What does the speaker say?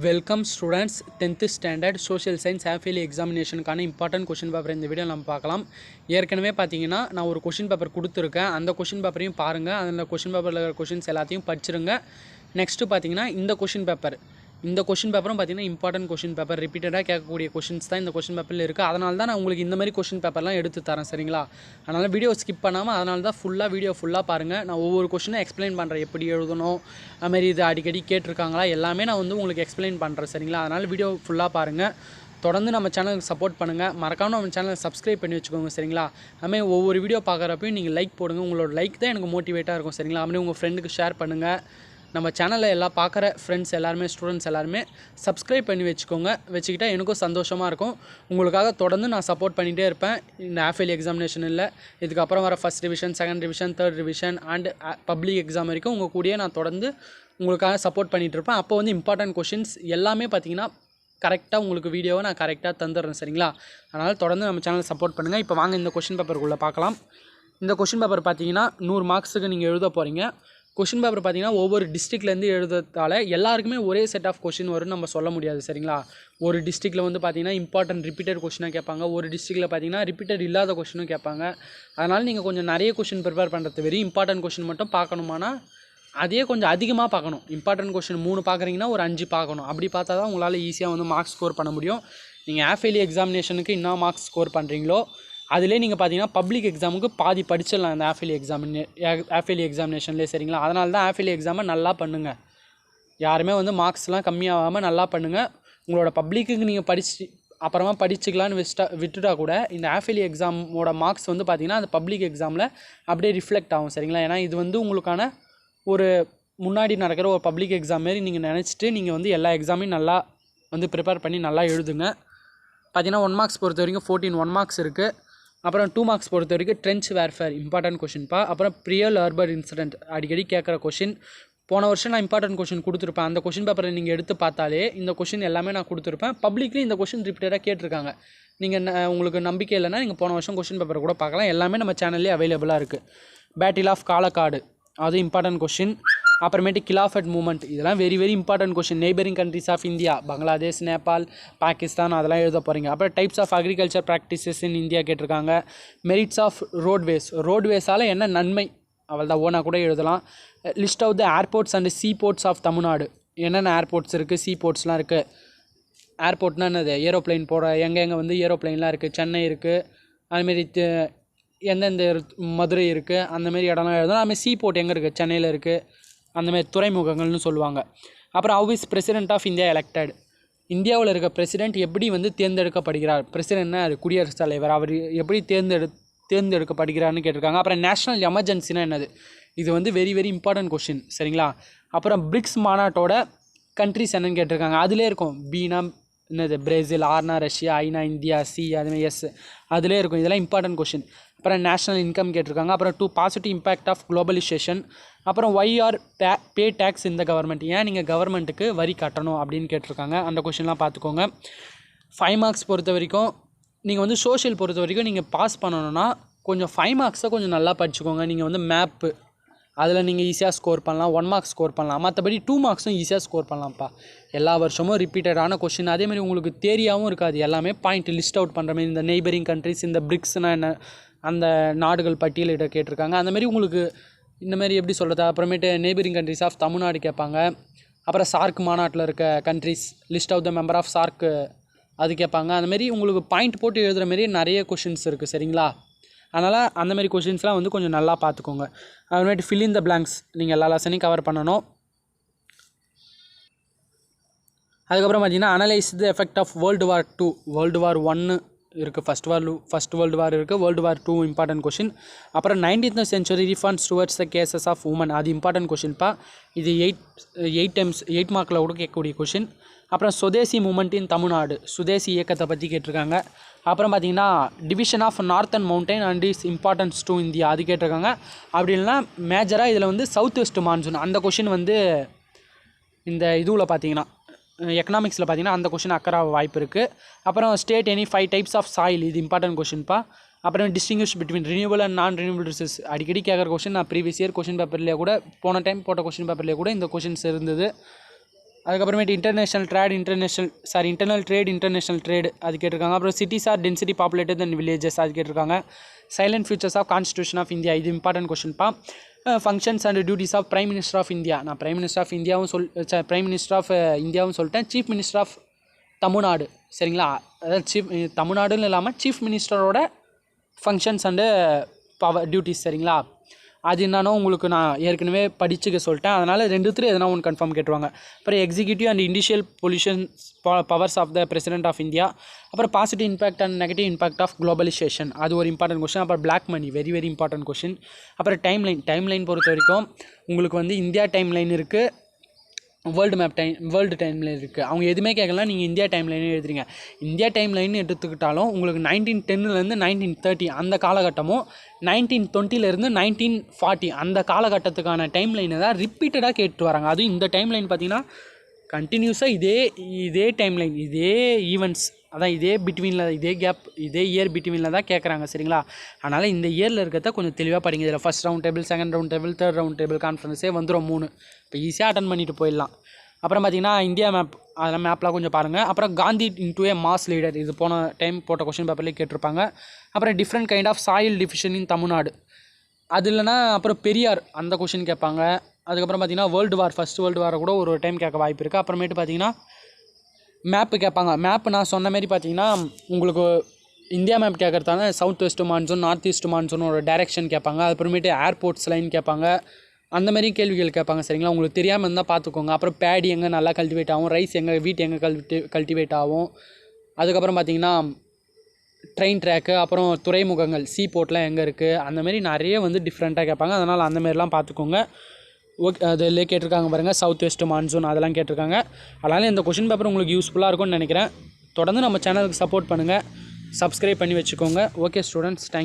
Welcome students 10th standard social science half எக்ஸாமினேஷனுக்கான important question paper இந்த video நம்ம பார்க்கலாம். ஏற்கனவே பார்த்தீங்கன்னா நான் ஒரு கொஷின் பேப்பர் கொடுத்துருக்கேன். அந்த கொஷின் பேப்பரையும் பாருங்கள். அந்த கொஷின் பேப்பரில் இருக்கிற கொஷின்ஸ் எல்லாத்தையும் படிச்சிருங்க. நெக்ஸ்ட்டு பார்த்தீங்கன்னா இந்த கொஷின் பேப்பரும் பார்த்தீங்கன்னா இம்பார்ட்டன்ட் கொஷின் பேப்பர் ரிப்பீட்டடாக கேட்கக்கூடிய கொஷின்ஸ் தான் இந்த கொஷின் பேப்பரில் இருக்குது. அதனால தான் நான் உங்களுக்கு இந்த மாதிரி கொஷின் பேப்பர்லாம் எடுத்து தரேன், சரிங்களா? அதனால் வீடியோ ஸ்கிப் பண்ணாமல் அதனால தான் வீடியோ ஃபுல்லாக பாருங்கள். நான் ஒவ்வொரு கொஷினும் எக்ஸ்பிளைன் பண்ணுறேன், எப்படி எழுதணும், அதுமாரி இது அடிக்கடி கேட்டிருக்காங்களா எல்லாமே நான் வந்து உங்களுக்கு எக்ஸ்பிளைன் பண்ணுறேன், சரிங்களா? அதனால் வீடியோ ஃபுல்லாக பாருங்கள். தொடர்ந்து நம்ம சேனலுக்கு சப்போர்ட் பண்ணுங்கள். மறக்காமல் நம்ம சேனலை சப்ஸ்கிரைப் பண்ணி வச்சுக்கோங்க, சரிங்களா? அதுமாதிரி ஒவ்வொரு வீடியோ பார்க்குறப்பையும் நீங்கள் லைக் போடுங்க. உங்களோட லைக் தான் எனக்கு மோட்டிவேட்டாக இருக்கும், சரிங்களா? அதுமாதிரி உங்கள் ஃப்ரெண்டுக்கு ஷேர் பண்ணுங்கள். நம்ம சேனலில் எல்லாம் பார்க்குற ஃப்ரெண்ட்ஸ் எல்லாருமே, ஸ்டூடெண்ட்ஸ் எல்லாருமே சப்ஸ்கிரைப் பண்ணி வச்சுக்கிட்டால் எனக்கும் சந்தோஷமாக இருக்கும். உங்களுக்காக தொடர்ந்து நான் சப்போர்ட் பண்ணிகிட்டே இருப்பேன். இந்த ஆஃபேலி எக்ஸாமினேஷன் இல்லை, இதுக்கப்புறம் வர first revision, second revision, third revision and public exam வரைக்கும் உங்கள் கூடயே நான் தொடர்ந்து உங்களுக்காக சப்போர்ட் பண்ணிகிட்டு இருப்பேன். அப்போ வந்து இம்பார்ட்டன்ட் கொஷின்ஸ் எல்லாமே பார்த்திங்கன்னா கரெக்டாக உங்களுக்கு வீடியோவை நான் கரெக்டாக தந்துடுறேன், சரிங்களா? அதனால் தொடர்ந்து நம்ம சேனலை சப்போர்ட் பண்ணுங்கள். இப்போ வாங்க இந்த கொஷின் பேப்பருக்குள்ளே பார்க்கலாம். இந்த கொஷின் பேப்பர் பார்த்தீங்கன்னா 100 மார்க்ஸுக்கு நீங்கள் எழுத போகிறீங்க. கொஷின் பேப்பர் பார்த்தீங்கன்னா ஒவ்வொரு டிஸ்ட்ரிக்ட்லேருந்து எழுதுறதால எல்லாருக்குமே ஒரே செட் ஆஃப் கொஷின் வரும்னு நம்ம சொல்ல முடியாது, சரிங்களா? ஒரு டிஸ்ட்ரிக்ட்டில் வந்து பார்த்தீங்கன்னா இம்பார்ட்டன்ட் ரிப்பீட்டட் கொஷினாக கேட்பாங்க, ஒரு டிஸ்ட்ரிக்ட்டில் பார்த்தீங்கன்னா ரிப்பீட்டட் இல்லாத கொஷினும் கேட்பாங்க. அதனால் நீங்கள் கொஞ்சம் நிறைய கொஷின் ப்ரிப்பேர் பண்ணுறது வெறும் இம்பார்ட்டன்ட் கொஷின் மட்டும் பார்க்கணுமானா அதே கொஞ்சம் அதிகமாக பார்க்கணும். இம்பார்ட்டன்ட் கொஷின் 3 பார்க்குறீங்கன்னா ஒரு 5 பார்க்கணும். அப்படி பார்த்தா தான் உங்களால் ஈஸியாக வந்து மார்க்ஸ் ஸ்கோர் பண்ண முடியும். நீங்கள் ஆஃபேலி எக்ஸாமினேஷனுக்கு என்ன மார்க்ஸ் ஸ்கோர் பண்ணுறீங்களோ அதிலே நீங்கள் பார்த்தீங்கன்னா பப்ளிக் எக்ஸாமுக்கு பாதி படிச்சிடலாம் இந்த ஆஃபேலி எக்ஸாமினேஷன்லேயே, சரிங்களா? அதனால தான் ஆஃபேலி எக்ஸாமை நல்லா பண்ணுங்கள். யாருமே வந்து மார்க்ஸ்லாம் கம்மியாகாமல் நல்லா பண்ணுங்கள். உங்களோட பப்ளிக்குக்கு நீங்கள் அப்புறமா படிச்சுக்கலான்னு விட்டுட்டா கூட இந்த ஆஃபேலி எக்ஸாமோட மார்க்ஸ் வந்து பார்த்திங்கன்னா அந்த பப்ளிக் எக்ஸாமில் அப்படியே ரிஃப்ளெக்ட் ஆகும், சரிங்களா? ஏன்னா இது வந்து உங்களுக்கான ஒரு முன்னாடி நடக்கிற ஒரு பப்ளிக் எக்ஸாம் மாரி நீங்கள் நினச்சிட்டு நீங்கள் வந்து எல்லா எக்ஸாமையும் நல்லா வந்து ப்ரிப்பேர் பண்ணி நல்லா எழுதுங்க. பார்த்திங்கன்னா 1 மார்க்ஸ் பொறுத்த வரைக்கும் 14 1 மார்க்ஸ் இருக்குது. அப்புறம் 2 மார்க்ஸ் பொறுத்த வரைக்கும் ட்ரென்ச் வேர்ஃபேர் இம்பார்ட்டன்ட் கொஷின்ப்பா. அப்புறம் ப்ரியல் அர்பன் இன்சிடென்ட் அடிக்கடி கேட்குற கொஷின். போன வருஷம் நான் இம்பார்ட்டன்ட் கொஷின் கொடுத்துருப்பேன். அந்த கொஷின் பேப்பரை நீங்கள் எடுத்து பார்த்தாலே இந்த கொஷின் எல்லாமே நான் கொடுத்துருப்பேன். பப்ளிக்லேயும் இந்த கொஷின் ரிப்பீட்டடாக கேட்டிருக்காங்க. நீங்கள் உங்களுக்கு நம்பிக்கை இல்லைன்னா நீங்கள் போன வருஷம் கொஷின் பேப்பரை கூட பார்க்கலாம். எல்லாமே நம்ம சேனல்லே அவைலபிளாக இருக்குது. பேட்டில் ஆஃப் காலக்காடு அது இம்பார்ட்டன்ட் கொஷின். அப்புறமேட்டு கிலாஃபட் மூமெண்ட் இதெல்லாம் very important question. Neighbouring countries of India, Bangladesh, Nepal, Pakistan அதெல்லாம் எழுத போகிறீங்க. அப்புறம் types of agriculture practices in India கேட்டிருக்காங்க. மெரிட்ஸ் ஆஃப் ரோட்வேஸால் என்ன நன்மை, அவள் தான் ஓனாக கூட எழுதலாம். List of the airports and sea ports of Tamil Nadu, என்னென்ன ஏர்போர்ட்ஸ் இருக்குது, சீ போர்ட்ஸ்லாம் இருக்குது. ஏர்போர்ட்னா என்னது, ஏரோப்ளைன் போகிற எங்கே வந்து ஏரோப்ளைன்லாம் இருக்குது. சென்னை இருக்குது, அதுமாரி எந்தெந்த மதுரை இருக்குது, அந்தமாரி இடம்லாம் எழுதலாம். அதுமாதிரி சீ போர்ட் எங்கே இருக்குது, சென்னையில் இருக்குது. அந்தமாதிரி துறைமுகங்கள்னு சொல்லுவாங்க. அப்புறம் how is president of India elected, இந்தியாவில் இருக்க பிரசிடென்ட் எப்படி வந்து தேர்ந்தெடுக்கப்படுகிறார். பிரசிடென்ட்னா அது குடியரசுத் தலைவர், அவர் எப்படி தேர்ந்தெடுக்கப்படுகிறார்னு கேட்டிருக்காங்க. அப்புறம் நேஷனல் எமர்ஜென்சினா என்னது, இது வந்து வெரி இம்பார்ட்டன்ட் கொஷின், சரிங்களா? அப்புறம் பிரிக்ஸ் மாநாட்டோட கண்ட்ரிஸ் என்னன்னு கேட்டிருக்காங்க. அதிலே இருக்கும். பீனா என்னது பிரேசில், ஆர்னா ரஷ்யா, ஐநா இந்தியா, சி அதுமாதிரி எஸ் அதிலே இருக்கும். இதெல்லாம் இம்பார்ட்டன்ட் கொஷின். அப்புறம் நேஷனல் இன்கம் கேட்டிருக்காங்க. அப்புறம் 2 பாசிட்டிவ் இம்பேக்ட் ஆஃப் குளோபலைசேஷன். அப்புறம் ஒய் ஆர் பே டேக்ஸ் இந்த கவர்மெண்ட், ஏன் நீங்கள் கவர்மெண்ட்டுக்கு வரி கட்டணும் அப்படின்னு கேட்டிருக்காங்க. அந்த கொஷின்லாம் பார்த்துக்கோங்க. 5 மார்க்ஸ் பொறுத்த வரைக்கும் நீங்கள் வந்து சோஷியல் பொறுத்த வரைக்கும் நீங்கள் பாஸ் பண்ணணுன்னா கொஞ்சம் 5 மார்க்ஸை கொஞ்சம் நல்லா படிச்சுக்கோங்க. நீங்கள் வந்து மேப்பு அதில் நீங்கள் ஈஸியாக ஸ்கோர் பண்ணலாம், 1 மார்க்ஸ் ஸ்கோர் பண்ணலாம். மற்றபடி 2 மார்க்ஸும் ஈஸியாக ஸ்கோர் பண்ணலாம்ப்பா. எல்லா வருஷமும் ரிப்பீட்டடான கொஷின். அதேமாதிரி உங்களுக்கு தேரியாகவும் இருக்காது. எல்லாமே பாயிண்ட் லிஸ்ட் அவுட் பண்ணுற மாதிரி இந்த நெய்பரிங் கண்ட்ரிஸ், இந்த பிரிக்ஸ்னால் என்ன, அந்த நாடுகள் பட்டியலிட கேட்டிருக்காங்க. அந்தமாரி உங்களுக்கு இந்தமாரி எப்படி சொல்கிறது. அப்புறமேட்டு நெய்பரிங் கண்ட்ரிஸ் ஆஃப் தமிழ்நாடு கேட்பாங்க. அப்புறம் சார்க் மாநாட்டில் இருக்க countries, list of the member of சார்க்கு அது கேட்பாங்க. அந்தமாரி உங்களுக்கு பாயிண்ட் போட்டு எழுதுகிற மாரி நிறைய கொஷின்ஸ் இருக்குது, சரிங்களா? அதனால் அந்தமாரி கொஷின்ஸ்லாம் வந்து கொஞ்சம் நல்லா பார்த்துக்கோங்க. அதுமாதிரி ஃபில் இன் த பிளாங்க்ஸ் நீங்கள் எல்லா லெசனையும் கவர் பண்ணணும். அதுக்கப்புறம் பார்த்தீங்கன்னா analyse the effect of World War II. World War I இருக்குது, ஃபஸ்ட் வேர்ல்டு வார் இருக்குது, World War II important question. அப்புறம் 19th century reforms towards the cases of women, அது important கொஷின்ப்பா. இது 8 மார்க்கில் கூட கேட்கக்கூடிய கொஷின். அப்புறம் சுதேசி மூமெண்ட் இன் தமிழ்நாடு, சுதேசி இயக்கத்தை பற்றி கேட்டிருக்காங்க. அப்புறம் பார்த்திங்கன்னா division of northern mountain and is importance to India, அது கேட்டிருக்காங்க. அப்படி இல்லைனா மேஜராக இதில் வந்து சவுத் வெஸ்ட் மான்சூன் அந்த கொஷின் வந்து இந்த இதுவில் பார்த்தீங்கன்னா எக்கனாமிக்ஸில் பார்த்தீங்கன்னா அந்த கொஷின் அக்கறை வாய்ப்பு இருக்குது. அப்புறம் state any 5 types of soil, இது இம்பார்ட்டன்ட் கொஷின்ப்பா. அப்புறம் distinguish between renewal and non renewal resource அடிக்கடி கேட்குற கொஷின். நான் ப்ரீவியஸ் இயர் கொஷின் பேப்பர்லேயே கூட போன டைம் போட்ட கொஷின் பேப்பர்லேயே கூட இந்த கொஷின்ஸ் இருந்தது. அதுக்கப்புறமேட்டு இன்டர்னல் ட்ரேட் இன்டர்நேஷ்னல் ட்ரேடு அது கேட்டிருக்காங்க. அப்புறம் cities are density populated than villages அது கேட்டிருக்காங்க. Salient features of constitution of India இது இம்பார்ட்டன்ட் கொஷின்ப்பா. Functions and duties of prime minister of India நான் பிரைம் மினிஸ்டர் ஆஃப் இந்தியாவும் சொல்லிட்டேன். சீஃப் மினிஸ்டர் ஆஃப் தமிழ்நாடு சரிங்களா, அதாவது தமிழ்நாடுன்னு இல்லாமல் சீஃப் மினிஸ்டரோட ஃபங்க்ஷன்ஸ் அண்டு டியூட்டிஸ் சரிங்களா. அது என்னன்னா உங்களுக்கு நான் ஏற்கனவே படிச்சுக்க சொல்லிட்டேன். அதனால் 2 எதனா ஒன்று கன்ஃபார்ம் கேட்டுருவாங்க. அப்புறம் executive and judicial powers of the president of India. அப்புறம் positive impact and negative impact of globalization அது ஒரு இம்பார்ட்டன்ட் கொஷின். அப்புறம் black money very important question. அப்புறம் டைம்லைன் பொறுத்த வரைக்கும் உங்களுக்கு வந்து இந்தியா டைம்லைன் இருக்குது, வேர்ல்டு டைம்லைன் இருக்குது. அவங்க எதுவுமே கேட்கலாம், நீங்கள் இந்தியா டைம்லைனே எழுதுறீங்க. இந்தியா டைம்லைன் எடுத்துக்கிட்டாலும் உங்களுக்கு 1910 1930 அந்த காலகட்டமும் 1920 1940 அந்த காலகட்டத்துக்கான டைம்லைனை தான் ரிப்பீட்டடாக கேட்டு வராங்க. அதுவும் இந்த டைம்லைன் பார்த்திங்கன்னா கண்டினியூஸாக இதே டைம்லைன் இதே ஈவெண்ட்ஸ் அதான் இதே கேப் இதே இயர் பிட்வீனில் தான் கேட்குறாங்க சரிங்களா. அதனால் இந்த இயரில் இருக்கிறத கொஞ்சம் தெளிவாக படிங்க. இதில் first round table, second round table, third round table கான்ஃபரன்ஸே வந்துடும் 3. இப்போ ஈஸியாக அட்டன் பண்ணிட்டு போயிடலாம். அப்புறம் பார்த்திங்கன்னா இந்தியா மேப் அதெல்லாம் மேப்லாம் கொஞ்சம் பாருங்கள். அப்புறம் காந்தி இன்டு ஏ மாஸ் லீடர் இது போன டைம் போட்ட கொஷின் பேப்பர்லேயே கேட்டிருப்பாங்க. அப்புறம் different kind of soil diffusion இன் தமிழ்நாடு அது இல்லைனா அப்புறம் பெரியார் அந்த கொஷின் கேட்பாங்க. அதுக்கப்புறம் பார்த்திங்கன்னா ஃபர்ஸ்ட் வேர்ல்டு வாரை கூட ஒரு டைம் கேட்க வாய்ப்பு இருக்குது. அப்புறமேட்டு பார்த்திங்கன்னா மேப்பு கேட்பாங்க. மேப்பு நான் சொன்ன மாதிரி பார்த்திங்கன்னா உங்களுக்கு இந்தியா மேப் கேட்குறதால south west monsoon, north east monsoon ஒரு டைரெக்ஷன் கேட்பாங்க. அப்புறமேட்டு ஏர்போர்ட்ஸ் லைன் கேட்பாங்க. அந்த மாதிரி கேள்விகள் கேட்பாங்க சரிங்களா. உங்களுக்கு தெரியாமல் இருந்தால் பார்த்துக்கோங்க. அப்புறம் பேடி எங்கே நல்லா கல்டிவேட் ஆகும், ரைஸ் வீட் எங்கே கல்டிவேட் ஆகும். அதுக்கப்புறம் பார்த்திங்கன்னா ட்ரெயின் ட்ராக்கு, அப்புறம் துறைமுகங்கள் போர்ட்லாம் எங்கே இருக்குது, அந்த மாதிரி நிறைய வந்து டிஃப்ரெண்ட்டாக கேட்பாங்க. அதனால் அந்தமாரிலாம் பார்த்துக்கோங்க. ஓகே அதில் கேட்டிருக்காங்க பாருங்கள், சவுத் வெஸ்ட் மான்சூன் அதெல்லாம் கேட்டிருக்காங்க. அதனால் இந்த கொஷின் பேப்பர் உங்களுக்கு யூஸ்ஃபுல்லாக இருக்கும்னு நினைக்கிறேன். தொடர்ந்து நம்ம சேனலுக்கு சப்போர்ட் பண்ணுங்கள், சப்ஸ்கிரைப் பண்ணி வச்சுக்கோங்க. Okay students, thank you.